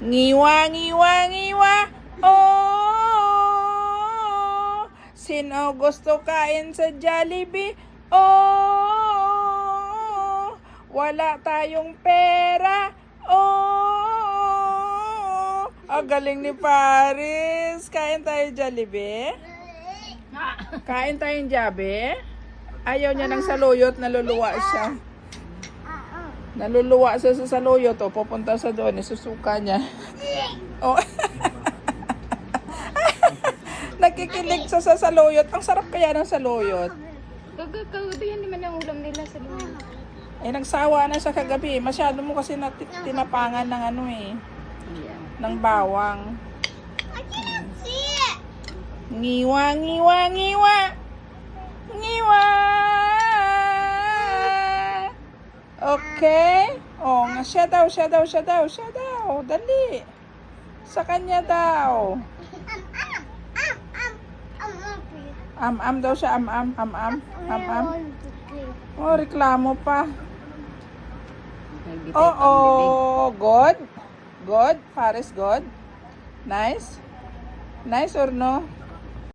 Ngiwa, ngiwa, ngiwa. Oh, sino gusto kain sa Jollibee? Oh, wala tayong pera. Oh, galing ni Paris. Kain tayo Jollibee? Kain tayong Jollibee? Ayaw niya ng saluyot, naluluwa siya. Naluluwa siya sa saluyot, o pupunta sa doon, isusuka niya. Oh. Nakikilig siya sa saluyot. Ang sarap kaya ng saluyot. Kagabi yan naman ang ulam nila sa lumin. Eh, nagsawa na siya kagabi. Masyado mo kasi tinapangan ng ano eh. Ng bawang. I can't see it. Ngiwa, ngiwa, ngiwa. Ngiwa. Okay? Oh, nga siya daw. Dali. Sa kanya daw. I'm Daw siya. Oh, reklamo pa. Oh, good. Good. Paris, good. Nice. Nice or no?